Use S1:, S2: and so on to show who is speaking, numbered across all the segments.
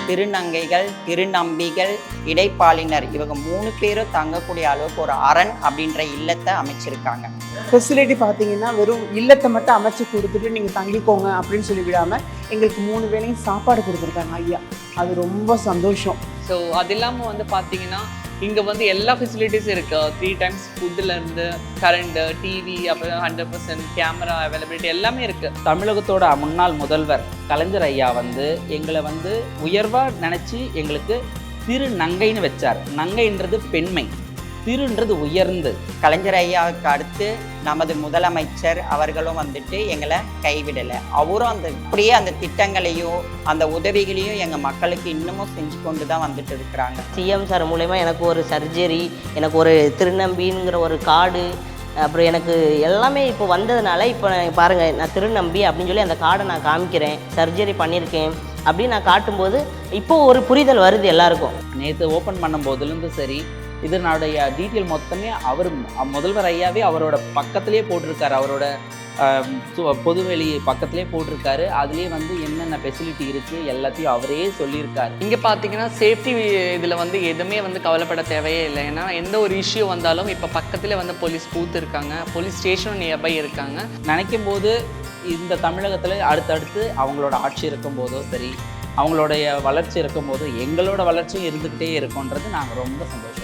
S1: திருநங்கைகள், திருநம்பிகள், இடைப்பாலினர் இவங்க 3 பேரும் தங்கக்கூடிய அளவுக்கு ஒரு அரண் அப்படின்ற இல்லத்தை அமைச்சிருக்காங்க.
S2: ஃபெசிலிட்டி பார்த்தீங்கன்னா வெறும் இல்லத்தை மட்டும் அமைச்சு கொடுத்துட்டு நீங்கள் தங்கிக்கோங்க அப்படின்னு சொல்லி விடாமல் எங்களுக்கு 3 வேளையும் சாப்பாடு கொடுத்துருக்காங்க ஐயா. அது ரொம்ப சந்தோஷம்.
S3: ஸோ அது இல்லாமல் வந்து பார்த்தீங்கன்னா இங்கே வந்து எல்லா ஃபெசிலிட்டிஸும் இருக்குது. 3 times ஃபுட்டுலேருந்து கரண்ட்டு, டிவி, அப்புறம் 100% கேமரா அவைலபிலிட்டி எல்லாமே இருக்குது.
S4: தமிழகத்தோட முன்னாள் முதல்வர் கலைஞர் ஐயா வந்து எங்களை வந்து உயர்வாக நினச்சி எங்களுக்கு திருநங்கைன்னு வச்சார். நங்கைன்றது பெண்மை, திருன்றது உயர்ந்து.
S1: கலைஞர் ஐயாவுக்கு அடுத்து நமது முதலமைச்சர் அவர்களும் வந்துட்டு எங்களை கைவிடலை. அவரும் அப்படியே அந்த திட்டங்களையும் அந்த உதவிகளையும் எங்கள் மக்களுக்கு இன்னமும் செஞ்சு கொண்டு தான் வந்துட்டு இருக்கிறாங்க.
S5: சிஎம் சார் மூலயமா எனக்கு ஒரு சர்ஜரி, எனக்கு ஒரு திருநம்பிங்கிற ஒரு கார்டு, அப்புறம் எனக்கு எல்லாமே இப்போ வந்ததுனால இப்போ பாருங்கள், நான் திருநம்பி அப்படின்னு சொல்லி அந்த கார்டை நான் காமிக்கிறேன், சர்ஜரி பண்ணியிருக்கேன் அப்படின்னு நான் காட்டும்போது இப்போது ஒரு புரிதல் வருது எல்லாருக்கும்.
S4: நேற்று ஓப்பன் பண்ணும்போதுலேருந்து சரி, இதனுடைய டீட்டெயில் மொத்தமே அவர் முதல்வர் ஐயாவே அவரோட பக்கத்துலேயே போட்டிருக்காரு, அவரோட பொதுவெளி பக்கத்துலேயே போட்டிருக்காரு. அதுலேயே வந்து என்னென்ன ஃபெசிலிட்டி இருக்குது எல்லாத்தையும் அவரே சொல்லியிருக்காரு.
S3: இங்கே பார்த்தீங்கன்னா சேஃப்டி இதில் வந்து எதுவுமே வந்து கவலைப்பட தேவையே இல்லை. ஏன்னா எந்த ஒரு இஷ்யூ வந்தாலும் இப்போ பக்கத்தில் வந்து போலீஸ் பூத் இருக்காங்க, போலீஸ் ஸ்டேஷனும் நியர்பை இருக்காங்க.
S4: நினைக்கும் போது இந்த தமிழகத்தில் அடுத்தடுத்து அவங்களோட ஆட்சி இருக்கும்போதோ சரி, அவங்களுடைய வளர்ச்சி இருக்கும்போது எங்களோட வளர்ச்சியும் இருந்துக்கிட்டே இருக்கும்ன்றது நாங்கள் ரொம்ப சந்தோஷம்.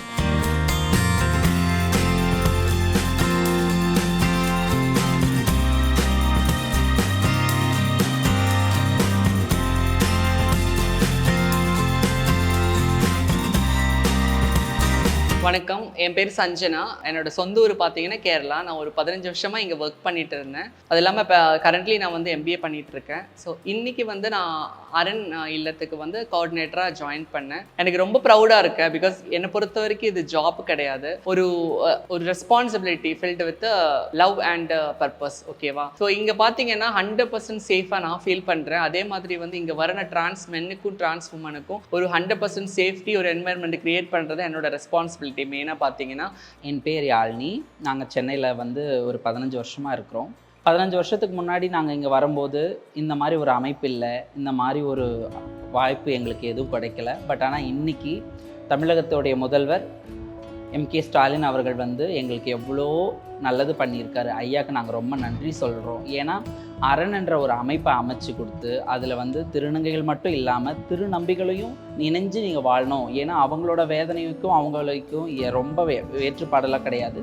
S3: வணக்கம், என் பேர் சஞ்சனா. என்னோட சொந்த ஊர் பார்த்தீங்கன்னா கேரளா. நான் ஒரு 15 வருஷமாக இங்கே ஒர்க் பண்ணிட்டு இருந்தேன். அது இல்லாமல் இப்போ கரண்ட்லி நான் வந்து MBA பண்ணிட்டு இருக்கேன். ஸோ இன்றைக்கி வந்து நான் அரண் இல்லத்துக்கு வந்து கோஆர்டினேட்டராக ஜாயின் பண்ணேன். எனக்கு ரொம்ப ப்ரௌடாக இருக்கேன். பிகாஸ் என்னை பொறுத்த வரைக்கும் இது ஜாப் கிடையாது, ஒரு responsibility filled with love and purpose. ஓகேவா? ஸோ இங்கே பார்த்தீங்கன்னா 100% சேஃபாக நான் ஃபீல் பண்ணுறேன். அதே மாதிரி வந்து இங்கே வர டிரான்ஸ் மென்னுக்கும் டிரான்ஸ் உமனுக்கும் ஒரு 100% சேஃப்டி, ஒரு என்வாயர்மெண்ட் கிரியேட் பண்ணுறது என்னோட ரெஸ்பான்சிபிலிட்டி. மெயினாக பார்த்தீங்கன்னா
S4: என் பேர் யாழ்னி. நாங்கள் சென்னையில் வந்து ஒரு 15 வருஷமாக இருக்கிறோம். 15 வருஷத்துக்கு முன்னாடி நாங்கள் இங்கே வரும்போது இந்த மாதிரி ஒரு அமைப்பு இல்லை, இந்த மாதிரி ஒரு வாய்ப்பு எங்களுக்கு எதுவும் கிடைக்கல. பட் ஆனால் இன்றைக்கி தமிழகத்துடைய முதல்வர் MK ஸ்டாலின் அவர்கள் வந்து எங்களுக்கு எவ்வளோ நல்லது பண்ணியிருக்காரு. ஐயாவுக்கு நாங்கள் ரொம்ப நன்றி சொல்கிறோம். ஏன்னா அரண் என்ற ஒரு அமைப்பை அமைச்சு கொடுத்து அதில் வந்து திருநங்கைகள் மட்டும் இல்லாமல் திருநம்பிகளையும் இணைஞ்சு நீங்கள் வாழணும். ஏன்னா அவங்களோட வேதனைக்கும் அவங்களுக்கும் ரொம்ப வேற்றுப்பாடெல்லாம் கிடையாது,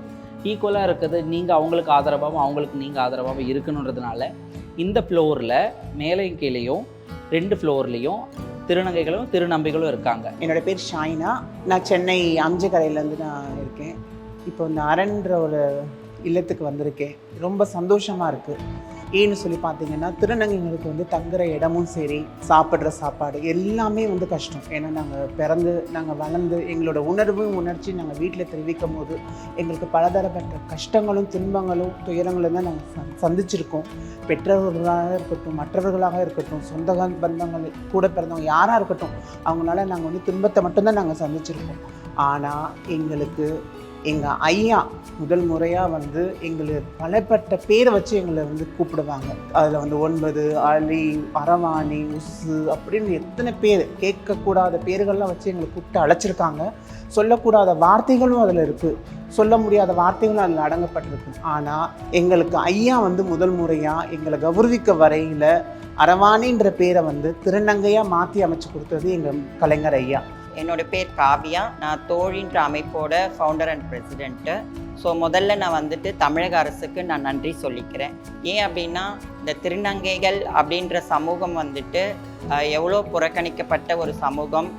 S4: ஈக்குவலாக இருக்குது. நீங்கள் அவங்களுக்கு ஆதரவாகவும் அவங்களுக்கு நீங்கள் ஆதரவாகவும் இருக்கணுன்றதுனால இந்த ஃப்ளோரில் மேலையும் கீழேயும் 2 ஃப்ளோர்லேயும் திருநங்கைகளும் திருநம்பிகளும் இருக்காங்க.
S2: என்னோடய பேர் ஷாயினா. நான் சென்னை அம்ஜகரையிலேருந்து நான் இருக்கேன். இப்போ இந்த அரண்ன்ற ஒரு இல்லத்துக்கு வந்திருக்கேன். ரொம்ப சந்தோஷமாக இருக்குது. ஏன்னு சொல்லி பார்த்தீங்கன்னா திருநங்கைகளுக்கு வந்து தங்குற இடமும் சரி, சாப்பிட்ற சாப்பாடு எல்லாமே வந்து கஷ்டம். ஏன்னா நாங்கள் வளர்ந்து எங்களோட உணர்ச்சி நாங்கள் வீட்டில் தெரிவிக்கும் போது எங்களுக்கு பலதரப்பட்ட கஷ்டங்களும் துன்பங்களும் துயரங்களும் தான் நாங்கள் சந்திச்சிருக்கோம். பெற்றவர்களாக இருக்கட்டும், மற்றவர்களாக இருக்கட்டும், சொந்த பந்தங்கள் கூட பிறந்தவங்க யாராக இருக்கட்டும், அவங்களால நாங்கள் வந்து துன்பத்தை மட்டும்தான் நாங்கள் சந்திச்சிருக்கோம். ஆனால் எங்களுக்கு எங்கள் ஐயா முதல் முறையாக வந்து எங்களுக்கு பலப்பட்ட பேரை வச்சு எங்களை வந்து கூப்பிடுவாங்க. அதில் வந்து 9, அலி, அரவாணி, உசு அப்படின்னு எத்தனை பேர், கேட்கக்கூடாத பேர்கள்லாம் வச்சு எங்களை கூப்பிட்டு அழைச்சிருக்காங்க. சொல்லக்கூடாத வார்த்தைகளும் அதில் இருக்குது, சொல்ல முடியாத வார்த்தைகளும் அதில் அடங்கப்பட்டிருக்கு. ஆனால் எங்களுக்கு ஐயா வந்து முதல் முறையாக எங்களை கௌரவிக்க வரையில் அரவாணின்ற பேரை வந்து திருநங்கையாக மாற்றி அமைச்சு கொடுத்தது எங்கள் கலைஞர் ஐயா.
S1: என்னோட பேர் காவியா. நான் தோழின்ற அமைப்போட ஃபவுண்டர் அண்ட் பிரசிடெண்ட்டு. ஸோ முதல்ல நான் வந்துட்டு தமிழக அரசுக்கு நான் நன்றி சொல்லிக்கிறேன். ஏன் அப்படின்னா இந்த திருநங்கைகள் அப்படின்ற சமூகம் வந்துட்டு எவ்வளோ புறக்கணிக்கப்பட்ட ஒரு சமூகம்,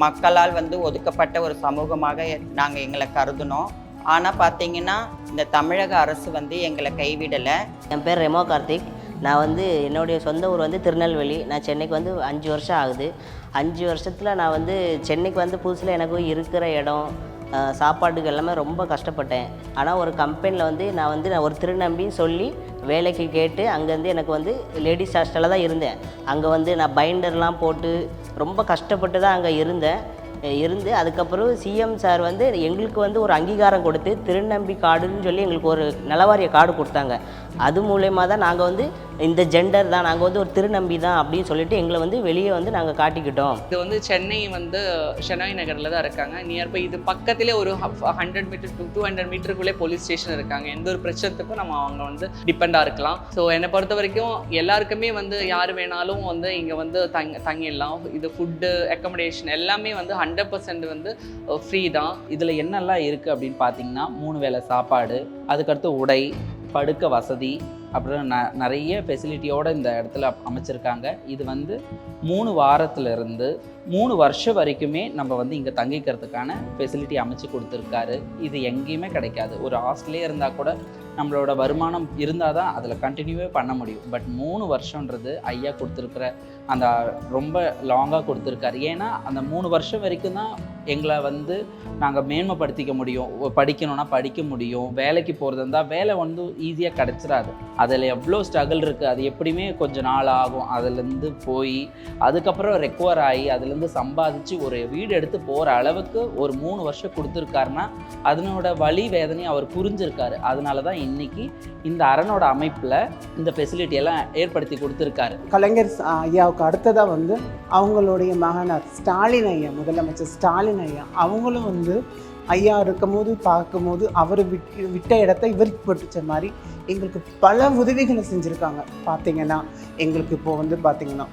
S1: மக்களால் வந்து ஒதுக்கப்பட்ட ஒரு சமூகமாக நாங்கள் எங்களை கருதுனோம். ஆனால் பார்த்தீங்கன்னா இந்த தமிழக அரசு வந்து எங்களை கைவிடலை.
S5: என் பேர் ரெமோ கார்த்திக். நான் வந்து என்னுடைய சொந்த ஊர் வந்து திருநெல்வேலி. நான் சென்னைக்கு வந்து 5 வருஷம் ஆகுது. 5 வருஷத்தில் நான் வந்து சென்னைக்கு வந்து புதுசில் எனக்கு இருக்கிற இடம், சாப்பாட்டுக்கு எல்லாமே ரொம்ப கஷ்டப்பட்டேன். ஆனால் ஒரு கம்பெனியில் வந்து நான் ஒரு திருநம்பின்னு சொல்லி வேலைக்கு கேட்டு அங்கேருந்து எனக்கு வந்து லேடிஸ் ஹாஸ்டலில் தான் இருந்தேன். அங்கே வந்து நான் பைண்டர்லாம் போட்டு ரொம்ப கஷ்டப்பட்டு தான் அங்கே இருந்து அதுக்கப்புறம் சிஎம் சார் வந்து எங்களுக்கு வந்து ஒரு அங்கீகாரம் கொடுத்து திருநம்பி கார்டுன்னு சொல்லி எங்களுக்கு ஒரு நலவாரிய கார்டு கொடுத்தாங்க. அது மூலயமா தான் நாங்கள் வந்து இந்த ஜெண்டர் தான், நாங்கள் வந்து ஒரு திருநம்பி தான் அப்படின்னு சொல்லிட்டு எங்களை வந்து வெளியே வந்து நாங்கள் காட்டிக்கிட்டோம்.
S3: இது வந்து சென்னை வந்து ஷெனாய் நகரில் தான் இருக்காங்க. நியர்பை இது பக்கத்திலே ஒரு 100 மீட்டர் டு 200 மீட்டருக்குள்ளே போலீஸ் ஸ்டேஷன் இருக்காங்க. எந்த ஒரு பிரச்சனைக்கும் நம்ம அவங்க வந்து டிபெண்டாக இருக்கலாம். ஸோ என்னை பொறுத்த வரைக்கும் எல்லாருக்குமே வந்து யார் வேணாலும் வந்து இங்கே வந்து தங்கிடலாம். இது ஃபுட்டு அக்கமடேஷன் எல்லாமே வந்து 100% வந்து ஃப்ரீ தான்.
S4: இதில் என்னெல்லாம் இருக்குது அப்படின்னு பார்த்தீங்கன்னா 3 வேளை சாப்பாடு, அதுக்கடுத்து உடை, படுக்க வசதி, அப்புறம் நிறைய ஃபெசிலிட்டியோடு இந்த இடத்துல அமைச்சிருக்காங்க. இது வந்து 3 வாரத்திலிருந்து 3 வருஷம் வரைக்குமே நம்ம வந்து இங்கே தங்கிக்கிறதுக்கான ஃபெசிலிட்டி அமைச்சு கொடுத்துருக்காரு. இது எங்கேயுமே கிடைக்காது. ஒரு ஹாஸ்டல்லே இருந்தால் கூட நம்மளோட வருமானம் இருந்தால் தான் அதில் கண்டினியூவே பண்ண முடியும். பட் 3 வருஷன்றது ஐயா கொடுத்துருக்குற அந்த ரொம்ப லாங்காக கொடுத்துருக்காரு. ஏன்னா அந்த 3 வருஷம் வரைக்கும் தான் எங்களை வந்து நாங்கள் மேன்மைப்படுத்திக்க முடியும். படிக்கணும்னா படிக்க முடியும், வேலைக்கு போகிறது இருந்தால் வேலை வந்து ஈஸியாக கிடச்சிடாது. அதில் எவ்வளோ ஸ்ட்ரகிள் இருக்குது, அது எப்படியுமே கொஞ்சம் நாள் ஆகும். அதுலேருந்து போய் அதுக்கப்புறம் ரெக்கவர் ஆகி அதுலேருந்து சம்பாதிச்சு ஒரு வீடு எடுத்து போகிற அளவுக்கு ஒரு 3 வருஷம் கொடுத்துருக்காருன்னா அதனோட வலி வேதனை அவர் புரிஞ்சிருக்காரு. அதனால தான் இன்னைக்கு இந்த அரணோட அமைப்பில் இந்த ஃபெசிலிட்டி எல்லாம் ஏற்படுத்தி கொடுத்துருக்காரு.
S2: கலைஞர் ஐயாவுக்கு அடுத்ததாக வந்து அவங்களுடைய மகனார் ஸ்டாலின் ஐயா, முதலமைச்சர் ஸ்டாலின் ஐயா, அவங்களும் வந்து ஐயா இருக்கும்போது பார்க்கும்போது அவர் விட்ட இடத்த இவருக்கு பட்டுச்ச மாதிரி எங்களுக்கு பல உதவிகளை செஞ்சுருக்காங்க. பார்த்திங்கன்னா எங்களுக்கு இப்போது வந்து பார்த்திங்கன்னா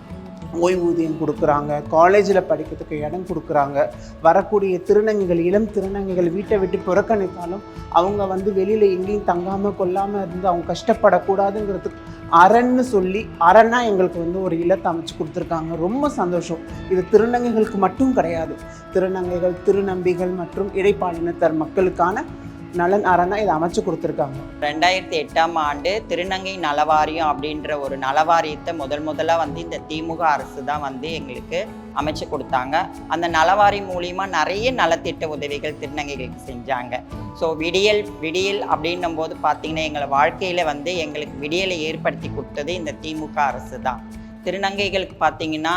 S2: ஓய்வூதியம் கொடுக்குறாங்க, காலேஜில் படிக்கிறதுக்கு இடம் கொடுக்குறாங்க. வரக்கூடிய திருநங்கைகள், இளம் திருநங்கைகள் வீட்டை விட்டு புறக்கணித்தாலும் அவங்க வந்து வெளியில் எங்கேயும் தங்காமல் கொள்ளாமல் இருந்து அவங்க கஷ்டப்படக்கூடாதுங்கிறதுக்கு அரண்னு சொல்லி அரணா எங்களுக்கு வந்து ஒரு இல்லத்தை அமைச்சு கொடுத்துருக்காங்க. ரொம்ப சந்தோஷம். இது திருநங்கைகளுக்கு மட்டும் கிடையாது, திருநங்கைகள், திருநம்பிகள் மற்றும் இடைப்பாலினத்தர் மக்களுக்கான நலன் அரணா இதை அமைச்சு கொடுத்துருக்காங்க.
S1: 2008ஆம் ஆண்டு திருநங்கை நலவாரியம் அப்படின்ற ஒரு நலவாரியத்தை முதலாக வந்து இந்த திமுக அரசு தான் வந்து எங்களுக்கு அமைச்சு கொடுத்தாங்க. அந்த நலவாரி மூலிமா நிறைய நலத்திட்ட உதவிகள் திருநங்கைகளுக்கு செஞ்சாங்க. ஸோ விடியல் அப்படின்னும் போது பார்த்திங்கன்னா எங்களை வாழ்க்கையில் வந்து எங்களுக்கு விடியலை ஏற்படுத்தி கொடுத்தது இந்த திமுக அரசு தான். திருநங்கைகளுக்கு பார்த்திங்கன்னா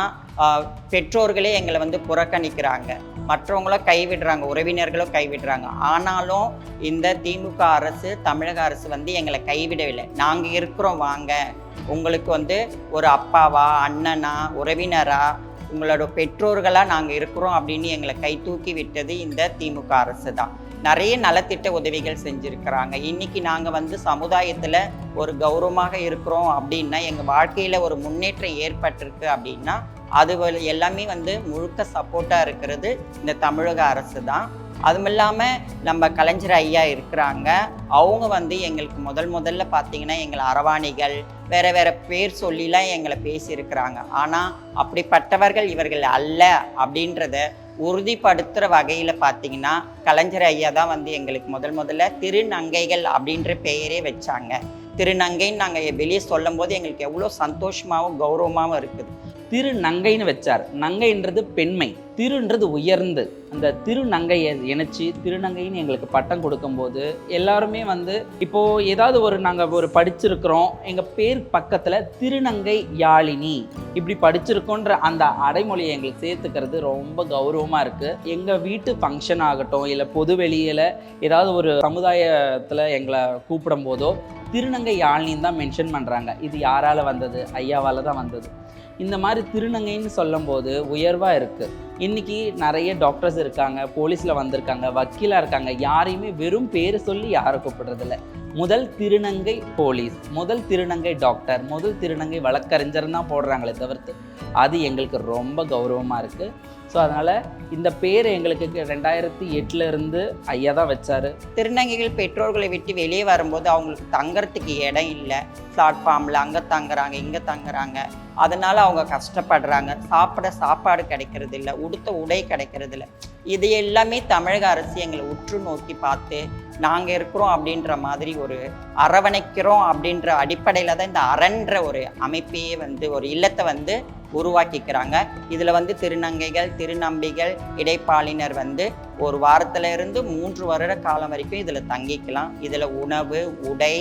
S1: பெற்றோர்களே எங்களை வந்து புறக்கணிக்கிறாங்க, மற்றவங்களும் கைவிடுறாங்க, உறவினர்களும் கைவிடுறாங்க. ஆனாலும் இந்த திமுக அரசு, தமிழக அரசு வந்து எங்களை கைவிடவில்லை. நாங்கள் இருக்கிறோம், வாங்க, உங்களுக்கு வந்து ஒரு அப்பாவா, அண்ணனா, உறவினரா, உங்களோட பெற்றோர்களாக நாங்கள் இருக்கிறோம் அப்படின்னு எங்களை கை தூக்கி விட்டது இந்த திமுக அரசு தான். நிறைய நலத்திட்ட உதவிகள் செஞ்சுருக்கிறாங்க. இன்றைக்கி நாங்கள் வந்து சமுதாயத்தில் ஒரு கௌரவமாக இருக்கிறோம் அப்படின்னா, எங்கள் வாழ்க்கையில் ஒரு முன்னேற்றம் ஏற்பட்டிருக்கு அப்படின்னா அது எல்லாமே வந்து முழுக்க சப்போர்ட்டாக இருக்கிறது இந்த தமிழக அரசு தான். அதுவும் இல்லாமல் நம்ம கலைஞர் ஐயா இருக்கிறாங்க. அவங்க வந்து எங்களுக்கு முதல்ல பார்த்திங்கன்னா எங்களை அரவாணிகள், வேறு பேர் சொல்லிலாம் எங்களை பேசியிருக்கிறாங்க. ஆனால் அப்படிப்பட்டவர்கள் இவர்கள் அல்ல அப்படின்றத உறுதிப்படுத்துகிற வகையில் பார்த்திங்கன்னா கலைஞர் ஐயா தான் வந்து எங்களுக்கு முதல்ல திருநங்கைகள் அப்படின்ற பெயரே வச்சாங்க. திருநங்கைன்னு நாங்கள் வெளியே சொல்லும் போது எங்களுக்கு எவ்வளோ சந்தோஷமாகவும் கௌரவமாகவும் இருக்குது.
S4: திருநங்கைன்னு வச்சார். நங்கைன்றது பெண்மை, திருன்றது உயர்ந்து. அந்த திருநங்கையை இணைச்சி திருநங்கைன்னு எங்களுக்கு பட்டம் கொடுக்கும்போது எல்லாருமே வந்து இப்போது ஏதாவது நாங்கள் ஒரு படிச்சிருக்கிறோம், எங்கள் பேர் பக்கத்தில் திருநங்கை யாழினி இப்படி படிச்சிருக்கோன்ற அந்த அடைமொழியை எங்களுக்கு சேர்த்துக்கிறது ரொம்ப கௌரவமாக இருக்குது. எங்கள் வீட்டு ஃபங்க்ஷன் ஆகட்டும், இல்லை பொது வெளியில் ஏதாவது ஒரு சமுதாயத்தில் எங்களை கூப்பிடும் போதோ திருநங்கை யாழினின்னு தான் மென்ஷன் பண்ணுறாங்க. இது யாரால் வந்தது? ஐயாவால் தான் வந்தது. இந்த மாதிரி திருநங்கைன்னு சொல்லும்போது உயர்வாக இருக்குது. இன்றைக்கி நிறைய டாக்டர்ஸ் இருக்காங்க, போலீஸில் வந்திருக்காங்க, வக்கீலாக இருக்காங்க. யாரையுமே வெறும் பேர் சொல்லி யாரும் கூப்பிடுறதில்ல. முதல் திருநங்கை போலீஸ், முதல் திருநங்கை டாக்டர், முதல் திருநங்கை வழக்கறிஞர் தான் போடுறாங்களே தவிர்த்து அது எங்களுக்கு ரொம்ப கௌரவமாக இருக்குது. ஸோ அதனால் இந்த பேர் எங்களுக்கு 2008 ஐயா தான் வச்சார்.
S1: திருநங்கைகள் பெற்றோர்களை விட்டு வெளியே வரும்போது அவங்களுக்கு தங்கறதுக்கு இடம் இல்லை. பிளாட்ஃபார்மில் அங்கே தங்குறாங்க, இங்கே தங்குறாங்க. அதனால் அவங்க கஷ்டப்படுறாங்க. சாப்பாடு கிடைக்கிறது இல்லை, உடுத்த உடை கிடைக்கிறது இல்லை. இது எல்லாமே தமிழக அரசு எங்களை உற்று நோக்கி பார்த்து நாங்கள் இருக்கிறோம் அப்படின்ற மாதிரி ஒரு அரவணைக்கிறோம் அப்படின்ற அடிப்படையில் தான் இந்த அரண்ற ஒரு அமைப்பையே வந்து ஒரு இல்லத்தை வந்து உருவாக்கிக்கிறாங்க. இதில் வந்து திருநங்கைகள், திருநம்பிகள், இடைப்பாலினர் வந்து ஒரு வாரத்தில் இருந்து 3 வருட காலம் வரைக்கும் இதில் தங்கிக்கலாம். இதில் உணவு, உடை,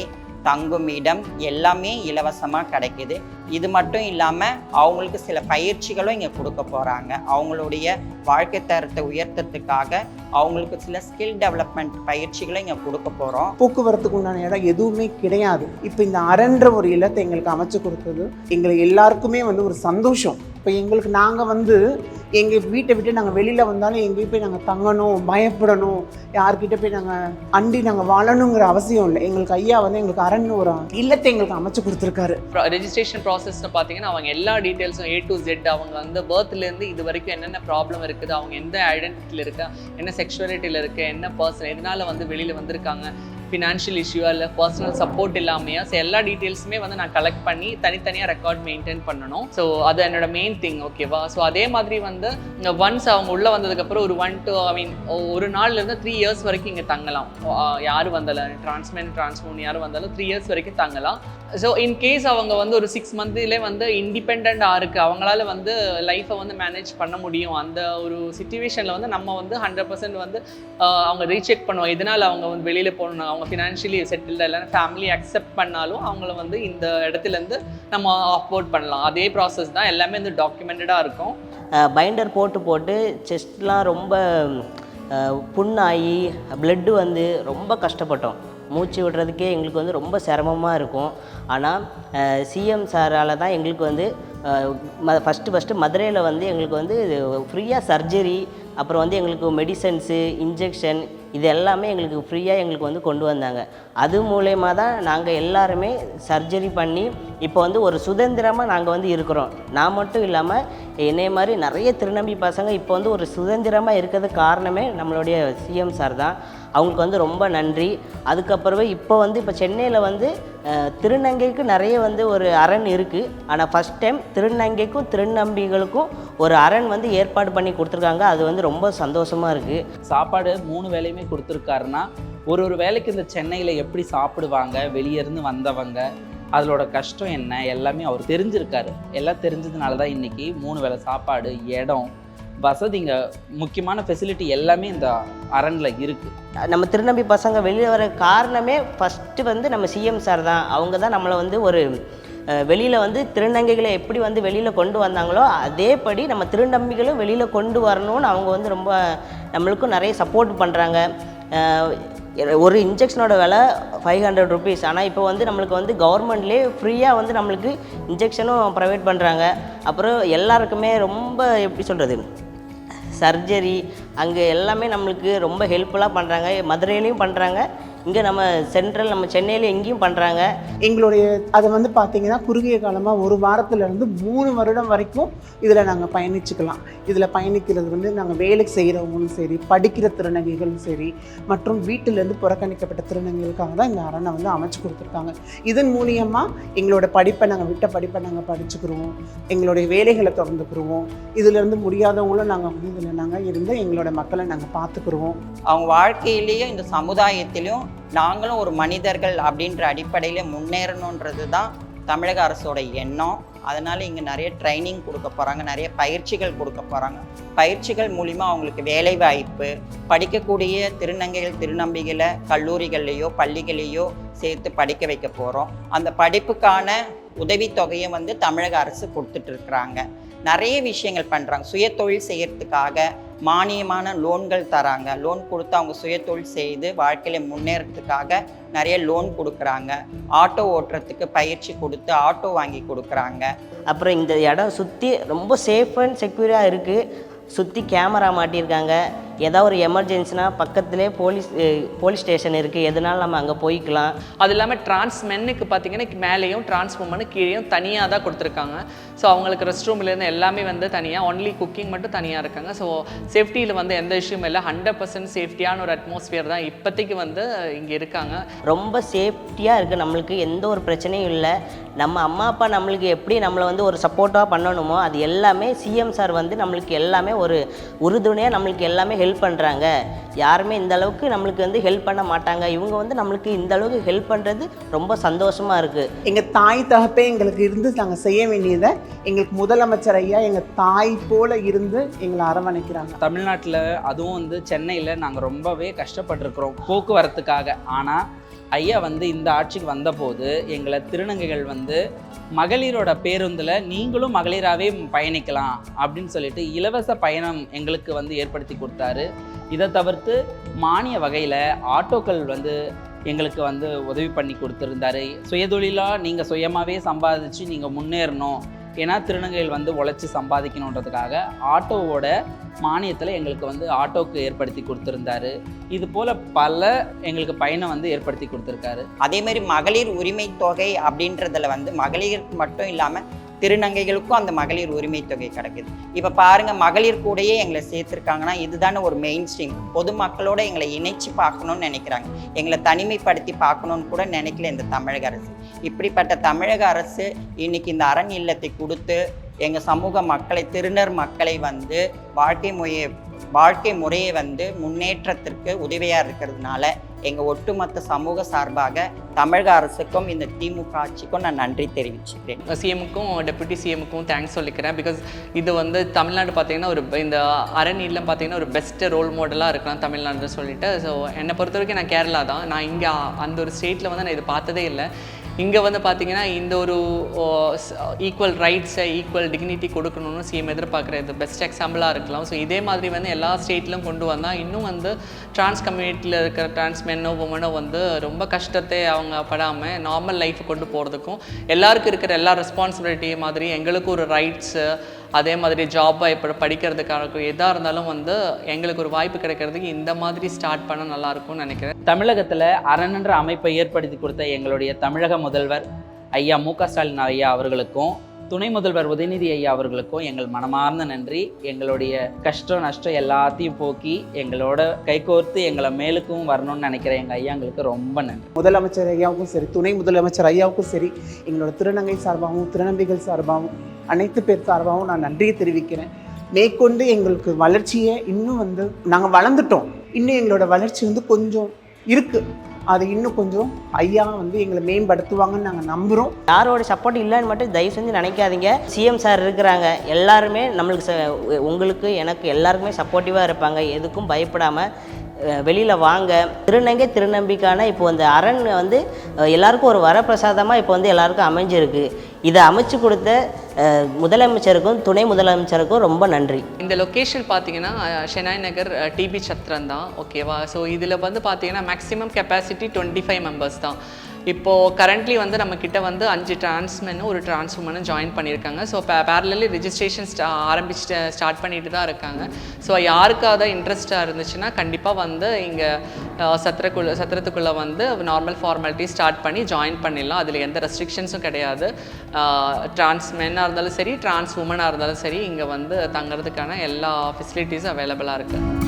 S1: தங்குமிடம் எல்லாமே இலவசமாக கிடைக்குது. இது மட்டும் இல்லாமல் அவங்களுக்கு சில பயிற்சிகளும் இங்கே கொடுக்க போகிறாங்க. அவங்களுடைய வாழ்க்கை தரத்தை உயர்த்தத்துக்காக அவங்களுக்கு சில ஸ்கில் டெவலப்மெண்ட் பயிற்சிகளும் இங்கே கொடுக்க போகிறோம்.
S2: போக்குவரத்துக்கு உண்டான இடம் எதுவுமே கிடையாது. இப்போ இந்த அரண்ற ஒரு இல்லத்தை எங்களுக்கு அமைச்சு கொடுத்தது எங்களுக்கு எல்லாருக்குமே வந்து ஒரு சந்தோஷம். இப்போ எங்களுக்கு நாங்கள் எங்கள் வீட்டை விட்டு நாங்கள் வெளியில் வந்தாலும் எங்கேயும் போய் நாங்கள் தங்கணும், பயப்படணும், யார்கிட்ட போய் நாங்கள் அண்டி நாங்கள் வாழணுங்கிற அவசியம் இல்லை. எங்களுக்கு ஐயா எங்களுக்கு அரண் ஒரு இல்லத்தை எங்களுக்கு அமைச்சு கொடுத்துருக்காரு.
S3: ரெஜிஸ்ட்ரேஷன் ப்ராசஸ்ன்னு பார்த்தீங்கன்னா அவங்க எல்லா டீட்டெயில்ஸும் A to Z, அவங்க வந்து பர்த்லேருந்து இது வரைக்கும் என்னென்ன ப்ராப்ளம் இருக்குது, அவங்க எந்த ஐடென்டிட்டியில் இருக்கா, என்ன செக்ஷுவாலிட்டியில் இருக்குது, என்ன பர்சன் எதனால் வந்து வெளியில் வந்திருக்காங்க, ஃபினான்ஷியல் இஷ்யூவா இல்லை பர்சனல் சப்போர்ட் இல்லாமையா, ஸோ எல்லா டீட்டெயில்ஸுமே வந்து நான் கலெக்ட் பண்ணி தனித்தனியாக ரெக்கார்ட் மெயின்டைன் பண்ணணும். ஸோ அது என்னோட மெயின் திங். ஓகேவா? ஸோ அதே மாதிரி வந்து ஒன்ஸ் அவங்க உள்ளே வந்ததுக்கப்புறம் ஒரு நாள்லேருந்து 3 years வரைக்கும் இங்கே தங்கலாம். யார் வந்தாலும் டிரான்ஸ்மூன் யார் வந்தாலும் 3 years வரைக்கும் தங்கலாம். ஸோ இன்கேஸ் அவங்க வந்து ஒரு 6 monthலே வந்து இண்டிபெண்ட்டாக இருக்குது, அவங்களால வந்து லைஃப்பை வந்து மேனேஜ் பண்ண முடியும், அந்த ஒரு சிச்சுவேஷனில் வந்து நம்ம வந்து 100% வந்து அவங்க ரீசெக் பண்ணுவோம். இதனால் அவங்க வந்து வெளியில் போகணும், அவங்க ஃபினான்ஷியலி செட்டில்டாக இல்லைன்னா ஃபேமிலி அக்செப்ட் பண்ணாலும் அவங்கள வந்து இந்த இடத்துலேருந்து நம்ம ஆஃப்போர்ட் பண்ணலாம். அதே ப்ராசஸ் தான், எல்லாமே வந்து டாக்குமெண்டடாக இருக்கும்.
S5: பைண்டர் போட்டு செஸ்ட்லாம் ரொம்ப புண்ணாகி பிளட்டு வந்து ரொம்ப கஷ்டப்பட்டோம். மூச்சு விடுறதுக்கே எங்களுக்கு வந்து ரொம்ப சிரமமாக இருக்கும். ஆனால் சிஎம் சாரால் தான் எங்களுக்கு வந்து ஃபஸ்ட்டு மதுரையில் வந்து எங்களுக்கு வந்து ஃப்ரீயாக சர்ஜரி, அப்புறம் வந்து எங்களுக்கு மெடிசன்ஸு, இன்ஜெக்ஷன் இது எல்லாமே எங்களுக்கு ஃப்ரீயாக எங்களுக்கு வந்து கொண்டு வந்தாங்க. அது மூலயமா தான் நாங்கள் எல்லாருமே சர்ஜரி பண்ணி இப்போ வந்து ஒரு சுதந்திரமாக நாங்கள் வந்து இருக்கிறோம். நான் மட்டும் இல்லாமல் என்னைய மாதிரி நிறைய திருநம்பி பசங்க இப்போ வந்து ஒரு சுதந்திரமாக இருக்கிறதுக்கு காரணமே நம்மளுடைய சிஎம் சார் தான். அவங்களுக்கு வந்து ரொம்ப நன்றி. அதுக்கப்புறமே இப்போ சென்னையில் வந்து திருநங்கைக்கு நிறைய வந்து ஒரு அரண் இருக்குது. ஆனால் ஃபஸ்ட் டைம் திருநங்கைக்கும் திருநம்பிகளுக்கும் ஒரு அரண் வந்து ஏற்பாடு பண்ணி கொடுத்துருக்காங்க. அது வந்து ரொம்ப சந்தோஷமாக இருக்குது.
S4: சாப்பாடு 3 வேளையுமே கொடுத்துருக்காருன்னா ஒரு வேளைக்கு இந்த சென்னையில் எப்படி சாப்பிடுவாங்க, வெளியேருந்து வந்தவங்க, அதோட கஷ்டம் என்ன எல்லாமே அவர் தெரிஞ்சிருக்காரு. எல்லாம் தெரிஞ்சதுனால தான் இன்றைக்கி 3 வேளை சாப்பாடு, இடம், வசதிங்க, முக்கியமான ஃபெசிலிட்டி எல்லாமே இந்த அரண்ல இருக்குது.
S5: நம்ம திருநம்பி பசங்க வெளியே வர காரணமே ஃபஸ்ட்டு வந்து நம்ம சிஎம் சார் தான். அவங்க தான் நம்மளை வந்து ஒரு வெளியில் வந்து திருநங்கைகளை எப்படி வந்து வெளியில் கொண்டு வந்தாங்களோ அதேபடி நம்ம திருநம்பிகளும் வெளியில் கொண்டு வரணும்னு அவங்க வந்து ரொம்ப நம்மளுக்கும் நிறைய சப்போர்ட் பண்ணுறாங்க. ஒரு இன்ஜெக்ஷனோட விலை 500 rupees. ஆனால் இப்போ வந்து நம்மளுக்கு வந்து கவர்மெண்ட்லேயே ஃப்ரீயாக வந்து நம்மளுக்கு இன்ஜெக்ஷனும் ப்ரொவைட் பண்ணுறாங்க. அப்புறம் எல்லாருக்குமே ரொம்ப எப்படி சொல்கிறது, சர்ஜரி அங்கே எல்லாமே நம்மளுக்கு ரொம்ப ஹெல்ப்ஃபுல்லாக பண்ணுறாங்க. மதுரையிலையும் பண்ணுறாங்க, இங்கே நம்ம சென்னையில் எங்கேயும் பண்ணுறாங்க.
S2: எங்களுடைய அதை வந்து பார்த்திங்கன்னா குறுகிய காலமாக 1 வாரத்துலேருந்து 3 வருடம் வரைக்கும் இதில் நாங்கள் பயணிச்சுக்கலாம். இதில் பயணிக்கிறது வந்து நாங்கள் வேலைக்கு செய்கிறவங்களும் சரி, படிக்கிற திருநங்கைகளும் சரி, மற்றும் வீட்டிலேருந்து புறக்கணிக்கப்பட்ட திருநங்கைகளுக்காக தான் இந்த அரணை வந்து அமைச்சு கொடுத்துருக்காங்க. இதன் மூலியமாக எங்களோட படிப்பை நாங்கள் விட்ட படிப்பை நாங்கள் படிச்சுக்கிறோம், எங்களுடைய வேலைகளை தொடர்ந்துக்கிறோம். இதிலேருந்து முடியாதவங்களும் நாங்கள் வந்து இதில் நாங்கள் இருந்து எங்களோட மக்களை நாங்கள் பார்த்துக்குருவோம்.
S1: அவங்க வாழ்க்கையிலேயும் இந்த சமுதாயத்திலையும் நாங்களும் ஒரு மனிதர்கள் அப்படின்ற அடிப்படையில் முன்னேறணுன்றது தான் தமிழக அரசோட எண்ணம். அதனால் இங்கே நிறைய ட்ரைனிங் கொடுக்க போகிறாங்க, நிறைய பயிற்சிகள் கொடுக்க போகிறாங்க. பயிற்சிகள் மூலிமா அவங்களுக்கு வேலைவாய்ப்பு, படிக்கக்கூடிய திருநங்கைகள் திருநம்பிகளை கல்லூரிகள்லேயோ பள்ளிகளையோ சேர்த்து படிக்க வைக்க போகிறோம். அந்த படிப்புக்கான உதவித்தொகையை வந்து தமிழக அரசு கொடுத்துட்ருக்குறாங்க. நிறைய விஷயங்கள் பண்ணுறாங்க. சுயதொழில் செய்யறதுக்காக மானியமான லோன்கள் தராங்க. லோன் கொடுத்து அவங்க சுயதொழில் செய்து வாழ்க்கையில் முன்னேறதுக்காக நிறைய லோன் கொடுக்குறாங்க. ஆட்டோ ஓட்டுறதுக்கு பயிற்சி கொடுத்து ஆட்டோ வாங்கி கொடுக்குறாங்க.
S5: அப்புறம் இந்த இடம் சுற்றி ரொம்ப சேஃப் அண்ட் செக்யூராக இருக்குது. சுற்றி கேமரா மாட்டியிருக்காங்க. ஏதாவது ஒரு எமர்ஜென்சினா பக்கத்துலேயே போலீஸ் ஸ்டேஷன் இருக்குது, எதனாலும் நம்ம அங்கே போய்க்கலாம்.
S3: அது இல்லாமல் மென்னுக்கு பார்த்தீங்கன்னா மேலேயும் டிரான்ஸ்ஃபார்மர்னு கீழேயும் தனியாக தான் கொடுத்துருக்காங்க. ஸோ அவங்களுக்கு ரெஸ்ட் ரூம்லேருந்து எல்லாமே வந்து தனியாக, ஒன்லி குக்கிங் மட்டும் தனியாக இருக்காங்க. ஸோ சேஃப்டியில் வந்து எந்த இஷ்யூம் இல்லை, 100% சேஃப்டியான ஒரு அட்மாஸ்பியர் தான் இப்போதைக்கு வந்து இங்கே இருக்காங்க.
S5: ரொம்ப சேஃப்டியாக இருக்குது, நம்மளுக்கு எந்த ஒரு பிரச்சனையும் இல்லை. நம்ம அம்மா அப்பா நம்மளுக்கு எப்படி நம்மளை வந்து ஒரு சப்போர்ட்டாக பண்ணணுமோ அது எல்லாமே சிஎம் சார் வந்து நம்மளுக்கு எல்லாமே ஒரு உறுதுணையாக நம்மளுக்கு எல்லாமே ஹெல்ப் பண்ணுறாங்க. யாருமே இந்த அளவுக்கு நம்மளுக்கு வந்து ஹெல்ப் பண்ண மாட்டாங்க. இவங்க வந்து நம்மளுக்கு இந்த அளவுக்கு ஹெல்ப் பண்ணுறது ரொம்ப சந்தோஷமாக இருக்குது.
S2: எங்கள் தாய் தகப்பே எங்களுக்கு இருந்து நாங்கள் செய்ய வேண்டியதை எங்களுக்கு முதலமைச்சர் ஐயா எங்கள் தாய் போல இருந்து எங்களை அரவணைக்கிறாங்க.
S4: தமிழ்நாட்டில் அதுவும் வந்து சென்னையில் நாங்கள் ரொம்பவே கஷ்டப்பட்டுருக்குறோம் போக்குவரத்துக்காக. ஆனால் ஐயா வந்து இந்த ஆட்சிக்கு வந்தபோது எங்களை திருநங்கைகள் வந்து மகளிரோட பேருந்தில் நீங்களும் மகளிராகவே பயணிக்கலாம் அப்படின்னு சொல்லிட்டு இலவச பயணம் எங்களுக்கு வந்து ஏற்படுத்தி கொடுத்தாரு. இதை தவிர்த்து மானிய வகையில் ஆட்டோக்கள் வந்து எங்களுக்கு வந்து உதவி பண்ணி கொடுத்துருந்தாரு. சுயதொழிலாக நீங்கள் சுயமாகவே சம்பாதிச்சு நீங்கள் முன்னேறணும், ஏன்னா திருநங்கைகள் வந்து உழைச்சி சம்பாதிக்கணுன்றதுக்காக ஆட்டோவோட மானியத்தில் எங்களுக்கு வந்து ஆட்டோக்கு ஏற்படுத்தி கொடுத்துருந்தாரு. இது போல் பல எங்களுக்கு பயணம் வந்து ஏற்படுத்தி கொடுத்துருக்காரு.
S1: அதேமாதிரி மகளிர் உரிமை தொகை அப்படின்றதுல வந்து மகளிருக்கு மட்டும் இல்லாமல் திருநங்கைகளுக்கும் அந்த மகளிர் உரிமை தொகை கிடைக்குது. இப்போ பாருங்கள், மகளிர் கூடயே எங்களை சேர்த்துருக்காங்கன்னா இதுதானே ஒரு மெயின் ஸ்ட்ரீம். பொதுமக்களோட எங்களை இணைச்சி பார்க்கணுன்னு நினைக்கிறாங்க, எங்களை தனிமைப்படுத்தி பார்க்கணுன்னு கூட நினைக்கல இந்த தமிழக அரசு. இப்படிப்பட்ட தமிழக அரசு இன்னைக்கு இந்த அரண் இல்லத்தை கொடுத்து எங்கள் சமூக மக்களை, திருநர் மக்களை வந்து வாழ்க்கை முறையை வந்து முன்னேற்றத்திற்கு உதவியாக இருக்கிறதுனால எங்கள் ஒட்டுமொத்த சமூக சார்பாக தமிழக அரசுக்கும் இந்த திமுக ஆட்சிக்கும் நான் நன்றி தெரிவிச்சுக்கிறேன்.
S3: சிஎம்முக்கும் டெப்யூட்டி சிஎம்முக்கும் தேங்க்ஸ் சொல்லிக்கிறேன். பிகாஸ் இது வந்து தமிழ்நாடு பார்த்தீங்கன்னா இந்த அரண் இல்லம் பார்த்தீங்கன்னா ஒரு பெஸ்ட் ரோல் மாடலாக இருக்கலாம் தமிழ்நாடுன்னு சொல்லிட்டு. ஸோ என்னை பொறுத்த வரைக்கும் நான் கேரளா தான். நான் இங்கே அந்த ஒரு ஸ்டேட்டில் வந்து நான் இது பார்த்ததே இல்லை. இங்கே வந்து பார்த்திங்கன்னா இந்த ஒரு ஈக்குவல் ரைட்ஸை, ஈக்குவல் டிக்னிட்டி கொடுக்கணும்னு சிஎம் எதிர்பார்க்குறது பெஸ்ட் எக்ஸாம்பிளாக இருக்கலாம். ஸோ இதே மாதிரி வந்து எல்லா ஸ்டேட்லையும் கொண்டு வந்தால் இன்னும் வந்து டிரான்ஸ் கம்யூனிட்டியில் இருக்கிற டிரான்ஸ் மென்னோ உமனோ வந்து ரொம்ப கஷ்டத்தை அவங்க படாமல் நார்மல் லைஃப் கொண்டு போகிறதுக்கும், எல்லாருக்கும் இருக்கிற எல்லா ரெஸ்பான்சிபிலிட்டி மாதிரி எங்களுக்கும் ஒரு ரைட்ஸு, அதே மாதிரி ஜாப் இப்போ படிக்கிறதுக்காக எதாக இருந்தாலும் வந்து எங்களுக்கு ஒரு வாய்ப்பு கிடைக்கிறதுக்கு இந்த மாதிரி ஸ்டார்ட் பண்ண நல்லாயிருக்கும்னு நினைக்கிறேன்.
S4: தமிழகத்தில் அரண்ன்ற அமைப்பை ஏற்படுத்தி கொடுத்த எங்களுடைய தமிழக முதல்வர் ஐயா மு.க. ஸ்டாலின் ஐயா அவர்களுக்கும், துணை முதல்வர் உதயநிதி ஐயா அவர்களுக்கும் எங்கள் மனமார்ந்த நன்றி. எங்களுடைய கஷ்டம் நஷ்டம் எல்லாத்தையும் போக்கி எங்களோட கைகோர்த்து எங்களை மேலுக்கும் வரணும்னு நினைக்கிற எங்கள் ஐயாங்களுக்கு ரொம்ப நன்றி.
S2: முதலமைச்சர் ஐயாவுக்கும் சரி, துணை முதலமைச்சர் ஐயாவுக்கும் சரி, எங்களோட திருநங்கை சார்பாகவும் திருநம்பிகள் சார்பாகவும் அனைத்து பேர் சார்பாகவும் நான் நன்றியை தெரிவிக்கிறேன். மேற்கொண்டு எங்களுக்கு வளர்ச்சியை இன்னும் வந்து நாங்கள் வளர்ந்துட்டோம், இன்னும் எங்களோட வளர்ச்சி வந்து கொஞ்சம் இருக்குது, அது இன்னும் கொஞ்சம் ஐயா வந்து எங்களை மேம்படுத்துவாங்கன்னு நாங்கள் நம்புகிறோம்.
S5: யாரோட சப்போர்ட் இல்லைன்னு மட்டும் தயவு செஞ்சு நினைக்காதீங்க. சிஎம் சார் இருக்கிறாங்க, எல்லாருமே நம்மளுக்கு உங்களுக்கு எனக்கு எல்லாருக்குமே சப்போர்ட்டிவாக இருப்பாங்க. எதுக்கும் பயப்படாமல் வெளியில் வாங்க. திருநங்கை திருநம்பிக்கான இப்போ அந்த அரண் வந்து எல்லாருக்கும் ஒரு வரப்பிரசாதமாக இப்போ வந்து எல்லாருக்கும் அமைஞ்சிருக்கு. இதை அமைச்சு கொடுத்த முதலமைச்சருக்கும் துணை முதலமைச்சருக்கும் ரொம்ப நன்றி.
S3: இந்த லொக்கேஷன் பார்த்தீங்கன்னா ஷெனாய் நகர் டிபி சத்திரம் தான், ஓகேவா? ஸோ இதில் வந்து பார்த்தீங்கன்னா மேக்ஸிமம் கெப்பாசிட்டி 25 மெம்பர்ஸ் தான். இப்போது கரண்ட்லி வந்து நம்மக்கிட்ட வந்து 5 டிரான்ஸ்மெனும் ஒரு டிரான்ஸ்வுமனும் ஜாயின் பண்ணியிருக்காங்க. ஸோ பேரலி ரெஜிஸ்ட்ரேஷன் ஸ்டார்ட் பண்ணிட்டு தான் இருக்காங்க. ஸோ யாருக்காவது இன்ட்ரெஸ்ட்டாக இருந்துச்சுன்னா கண்டிப்பாக வந்து இங்கே சத்திரத்துக்குள்ளே வந்து நார்மல் ஃபார்மாலிட்டி ஸ்டார்ட் பண்ணி ஜாயின் பண்ணிடலாம். அதில் எந்த ரெஸ்ட்ரிக்ஷன்ஸும் கிடையாது. டிரான்ஸ்மென்னாக இருந்தாலும் சரி, டிரான்ஸ் உமனாக இருந்தாலும் சரி, இங்கே வந்து தங்குறதுக்கான எல்லா ஃபெசிலிட்டிஸும் அவைலபிளாக இருக்குது.